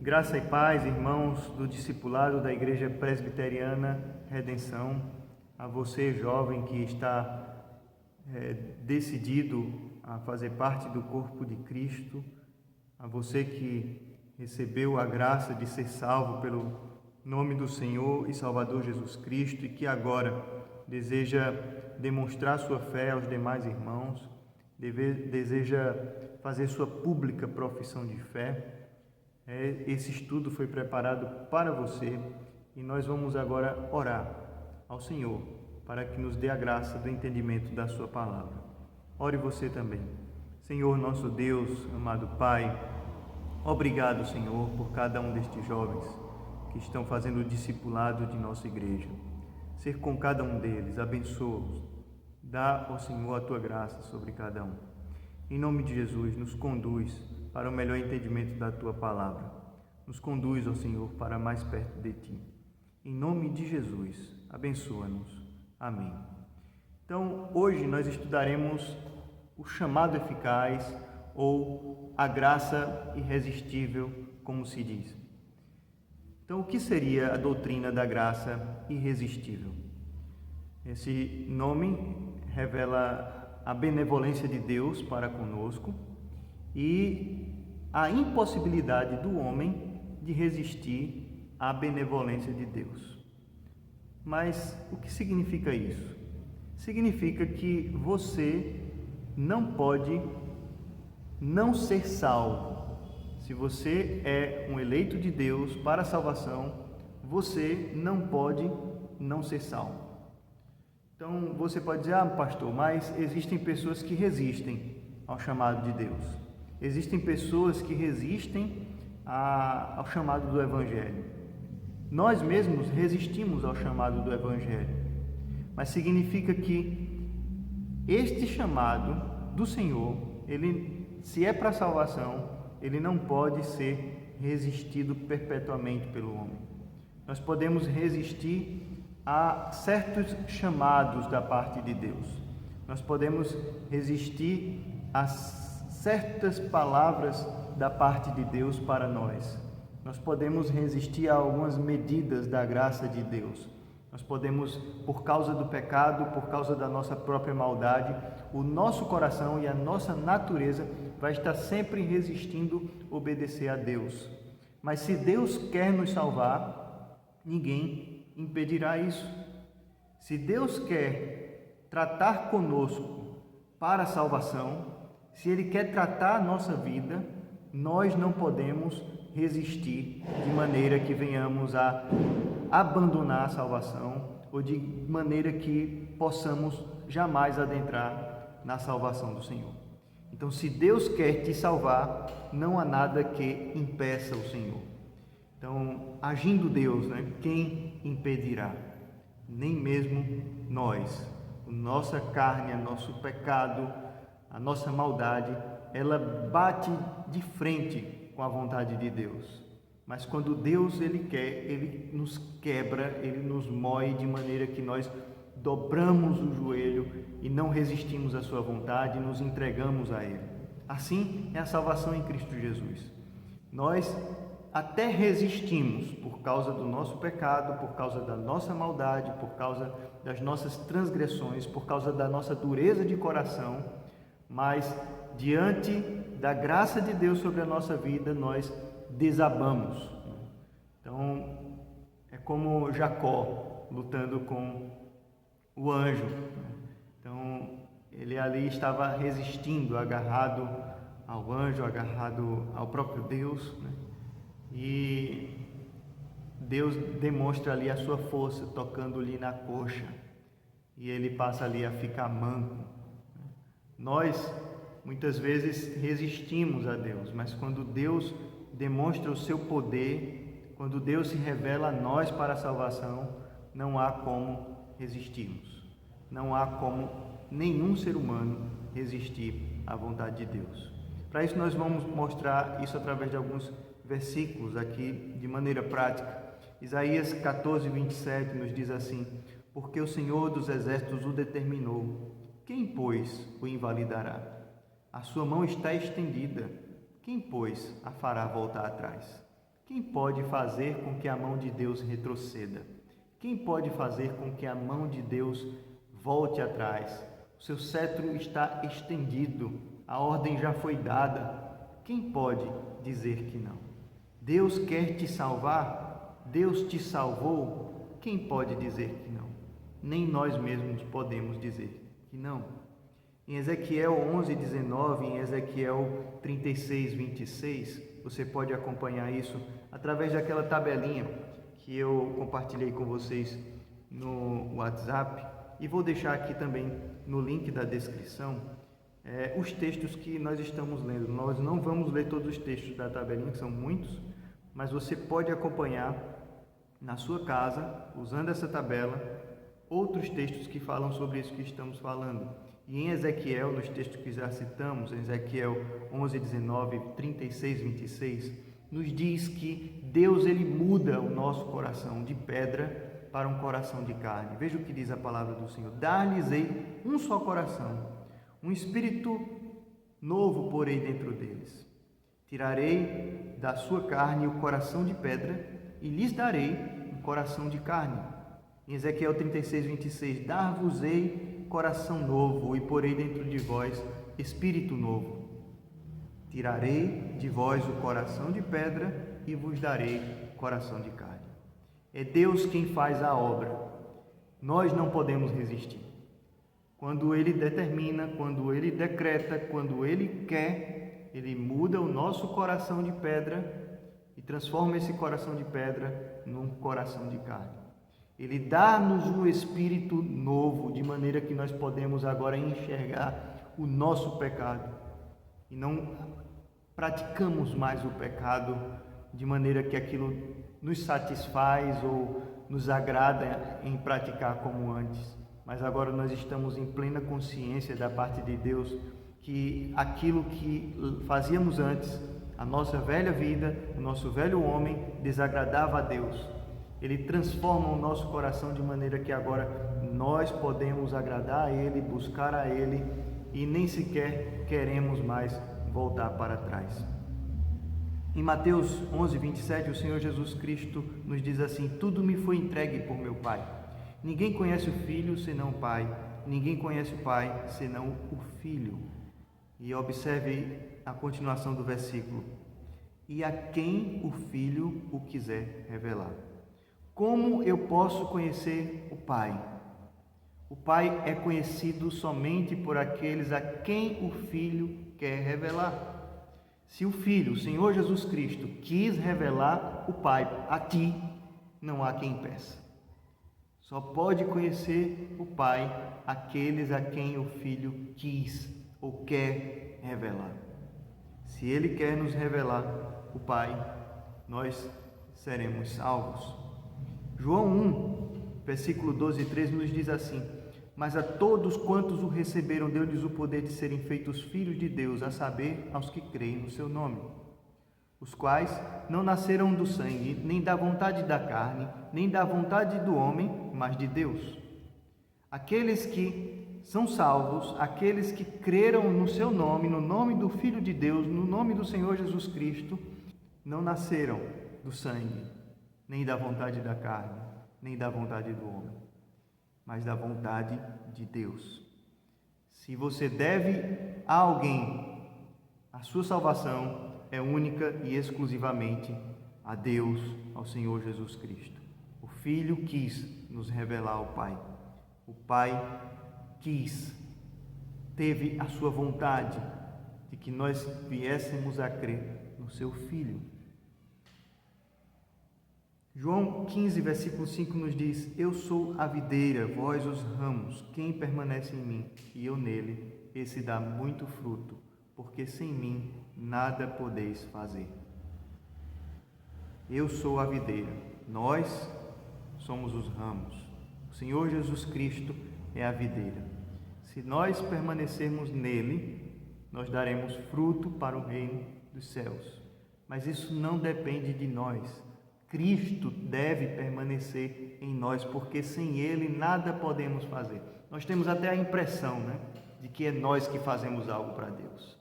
Graça e paz, irmãos do discipulado da Igreja Presbiteriana Redenção, a você, jovem, que está decidido a fazer parte do corpo de Cristo, a você que recebeu a graça de ser salvo pelo nome do Senhor e Salvador Jesus Cristo e que agora deseja demonstrar sua fé aos demais irmãos, deseja fazer sua pública profissão de fé. Esse estudo foi preparado para você e nós vamos agora orar ao Senhor para que nos dê a graça do entendimento da sua palavra. Ore você também. Senhor, nosso Deus, amado Pai, obrigado, Senhor, por cada um destes jovens que estão fazendo o discipulado de nossa igreja. Ser com cada um deles, abençoa-os. Dá ao Senhor a tua graça sobre cada um. Em nome de Jesus, nos conduz para o melhor entendimento da tua palavra. Nos conduz, ó Senhor, para mais perto de ti. Em nome de Jesus, abençoa-nos. Amém. Então, hoje nós estudaremos o chamado eficaz ou a graça irresistível, como se diz. Então, o que seria a doutrina da graça irresistível? Esse nome revela a benevolência de Deus para conosco e a impossibilidade do homem de resistir à benevolência de Deus. Mas o que significa isso? Significa que você não pode não ser salvo. Se você é um eleito de Deus para a salvação, você não pode não ser salvo. Então você pode dizer, pastor, mas existem pessoas que resistem ao chamado de Deus. Existem pessoas que resistem ao chamado do Evangelho. Nós mesmos resistimos ao chamado do Evangelho. Mas significa que este chamado do Senhor, ele, se é para a salvação, ele não pode ser resistido perpetuamente pelo homem. Nós podemos resistir a certos chamados da parte de Deus. Nós podemos resistir a certas palavras da parte de Deus para nós. Nós podemos resistir a algumas medidas da graça de Deus. Nós podemos, por causa do pecado, por causa da nossa própria maldade, o nosso coração e a nossa natureza vai estar sempre resistindo obedecer a Deus. Mas se Deus quer nos salvar, ninguém impedirá isso. Se Deus quer tratar conosco para a salvação, se Ele quer tratar a nossa vida, nós não podemos resistir de maneira que venhamos a abandonar a salvação ou de maneira que possamos jamais adentrar na salvação do Senhor. Então, se Deus quer te salvar, não há nada que impeça o Senhor. Então, agindo Deus, quem impedirá? Nem mesmo nós. A nossa carne, o nosso pecado, a nossa maldade, ela bate de frente com a vontade de Deus. Mas quando Deus ele quer, ele nos quebra, ele nos moe de maneira que nós dobramos o joelho e não resistimos à sua vontade e nos entregamos a Ele. Assim é a salvação em Cristo Jesus. Nós até resistimos por causa do nosso pecado, por causa da nossa maldade, por causa das nossas transgressões, por causa da nossa dureza de coração, mas diante da graça de Deus sobre a nossa vida, nós desabamos. Então, é como Jacó lutando com o anjo. Então, ele ali estava resistindo, agarrado ao anjo, agarrado ao próprio Deus, E Deus demonstra ali a sua força, tocando-lhe na coxa, e ele passa ali a ficar manco. Nós, muitas vezes, resistimos a Deus, mas quando Deus demonstra o seu poder, quando Deus se revela a nós para a salvação, não há como resistirmos. Não há como nenhum ser humano resistir à vontade de Deus. Para isso nós vamos mostrar isso através de alguns versículos aqui de maneira prática. Isaías 14, 27 nos diz assim: porque o Senhor dos exércitos o determinou, quem, pois, o invalidará? A sua mão está estendida, quem, pois, a fará voltar atrás? Quem pode fazer com que a mão de Deus retroceda? Quem pode fazer com que a mão de Deus volte atrás? O seu cetro está estendido, a ordem já foi dada. Quem pode dizer que não? Deus quer te salvar? Deus te salvou? Quem pode dizer que não? Nem nós mesmos podemos dizer que não. Em Ezequiel 11:19, em Ezequiel 36:26, você pode acompanhar isso através daquela tabelinha que eu compartilhei com vocês no WhatsApp, e vou deixar aqui também no link da descrição os textos que nós estamos lendo. Nós não vamos ler todos os textos da tabelinha, que são muitos, mas você pode acompanhar na sua casa, usando essa tabela, outros textos que falam sobre isso que estamos falando. E em Ezequiel, nos textos que já citamos, Ezequiel 11:19, 36:26, nos diz que Deus ele muda o nosso coração de pedra para um coração de carne. Veja o que diz a palavra do Senhor: dar-lhes-ei um só coração, um espírito novo porei dentro deles. Tirarei da sua carne o coração de pedra e lhes darei um coração de carne. Em Ezequiel 36:26, dar-vos-ei coração novo e porei dentro de vós espírito novo. Tirarei de vós o coração de pedra e vos darei coração de carne. É Deus quem faz a obra. Nós não podemos resistir. Quando Ele determina, quando Ele decreta, quando Ele quer, Ele muda o nosso coração de pedra e transforma esse coração de pedra num coração de carne. Ele dá-nos um espírito novo, de maneira que nós podemos agora enxergar o nosso pecado e não praticamos mais o pecado de maneira que aquilo nos satisfaz ou nos agrada em praticar como antes. Mas agora nós estamos em plena consciência da parte de Deus que aquilo que fazíamos antes, a nossa velha vida, o nosso velho homem, desagradava a Deus. Ele transforma o nosso coração de maneira que agora nós podemos agradar a Ele, buscar a Ele e nem sequer queremos mais voltar para trás. Em Mateus 11:27, o Senhor Jesus Cristo nos diz assim: tudo me foi entregue por meu Pai. Ninguém conhece o Filho senão o Pai. Ninguém conhece o Pai senão o Filho. E observe a continuação do versículo: e a quem o Filho o quiser revelar. Como eu posso conhecer o Pai? O Pai é conhecido somente por aqueles a quem o Filho quer revelar. Se o Filho, o Senhor Jesus Cristo, quis revelar o Pai a ti, não há quem peça. Só pode conhecer o Pai aqueles a quem o Filho quis ou quer revelar. Se Ele quer nos revelar o Pai, nós seremos salvos. João 1, versículo 12 e 13 nos diz assim: mas a todos quantos o receberam, deu-lhes o poder de serem feitos filhos de Deus, a saber, aos que creem no seu nome, os quais não nasceram do sangue, nem da vontade da carne, nem da vontade do homem, mas de Deus. Aqueles que são salvos, aqueles que creram no seu nome, no nome do Filho de Deus, no nome do Senhor Jesus Cristo, não nasceram do sangue, nem da vontade da carne, nem da vontade do homem, mas da vontade de Deus. Se você deve a alguém a sua salvação, é única e exclusivamente a Deus, ao Senhor Jesus Cristo. O Filho quis nos revelar ao Pai. O Pai quis, teve a sua vontade de que nós viéssemos a crer no seu Filho. João 15, versículo 5 nos diz: eu sou a videira, vós os ramos. Quem permanece em mim e eu nele, esse dá muito fruto, porque sem mim nada podeis fazer. Eu sou a videira, nós somos os ramos. O Senhor Jesus Cristo é a videira. Se nós permanecermos nele, nós daremos fruto para o reino dos céus. Mas isso não depende de nós. Cristo deve permanecer em nós, porque sem Ele nada podemos fazer. Nós temos até a impressão, de que é nós que fazemos algo para Deus,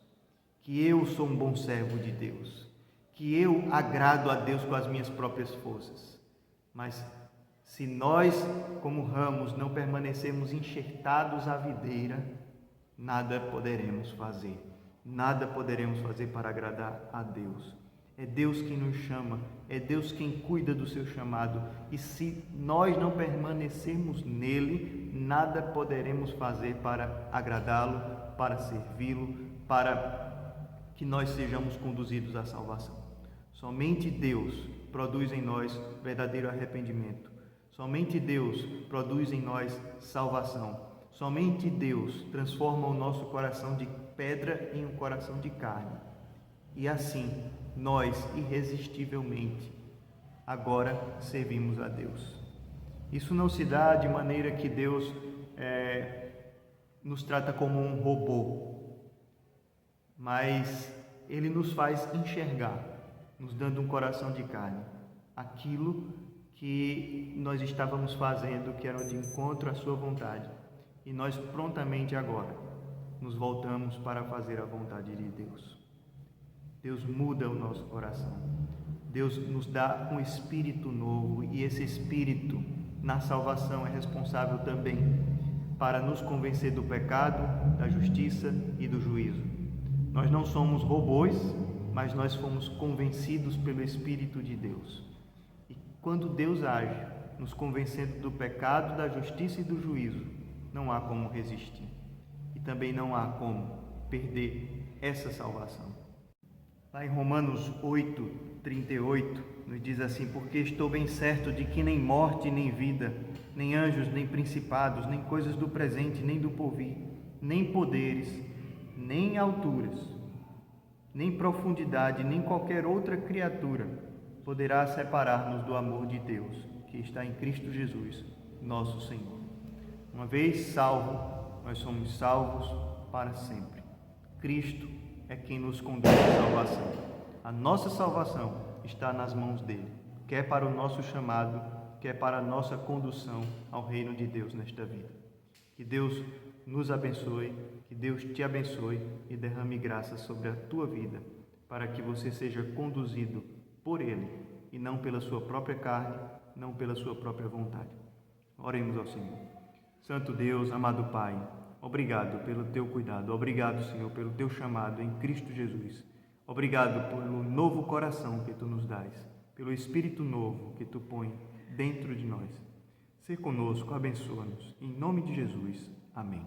que eu sou um bom servo de Deus, que eu agrado a Deus com as minhas próprias forças. Mas se nós, como ramos, não permanecermos enxertados à videira, nada poderemos fazer. Nada poderemos fazer para agradar a Deus. É Deus quem nos chama, é Deus quem cuida do seu chamado. E se nós não permanecermos nele, nada poderemos fazer para agradá-lo, para servi-lo, para que nós sejamos conduzidos à salvação. Somente Deus produz em nós verdadeiro arrependimento. Somente Deus produz em nós salvação. Somente Deus transforma o nosso coração de pedra em um coração de carne. E assim, nós, irresistivelmente, agora servimos a Deus. Isso não se dá de maneira que Deus nos trata como um robô, mas Ele nos faz enxergar, nos dando um coração de carne, aquilo que nós estávamos fazendo, que era de encontro à sua vontade. E nós prontamente agora nos voltamos para fazer a vontade de Deus. Deus muda o nosso coração. Deus nos dá um espírito novo e esse espírito na salvação é responsável também para nos convencer do pecado, da justiça e do juízo. Nós não somos robôs, mas nós fomos convencidos pelo Espírito de Deus. E quando Deus age, nos convencendo do pecado, da justiça e do juízo, não há como resistir. E também não há como perder essa salvação. Lá em Romanos 8:38, nos diz assim: porque estou bem certo de que nem morte, nem vida, nem anjos, nem principados, nem coisas do presente, nem do porvir, nem poderes, nem alturas, nem profundidade, nem qualquer outra criatura poderá separar-nos do amor de Deus, que está em Cristo Jesus, nosso Senhor. Uma vez salvo, nós somos salvos para sempre. Cristo é quem nos conduz à salvação. A nossa salvação está nas mãos dele, quer para o nosso chamado, quer para a nossa condução ao reino de Deus nesta vida. Que Deus nos abençoe, que Deus te abençoe e derrame graça sobre a tua vida, para que você seja conduzido por ele e não pela sua própria carne, não pela sua própria vontade. Oremos ao Senhor. Santo Deus, amado Pai, obrigado pelo teu cuidado, obrigado, Senhor, pelo teu chamado em Cristo Jesus. Obrigado pelo novo coração que tu nos dás, pelo Espírito novo que tu põe dentro de nós. Sê conosco, abençoa-nos. Em nome de Jesus. Amém.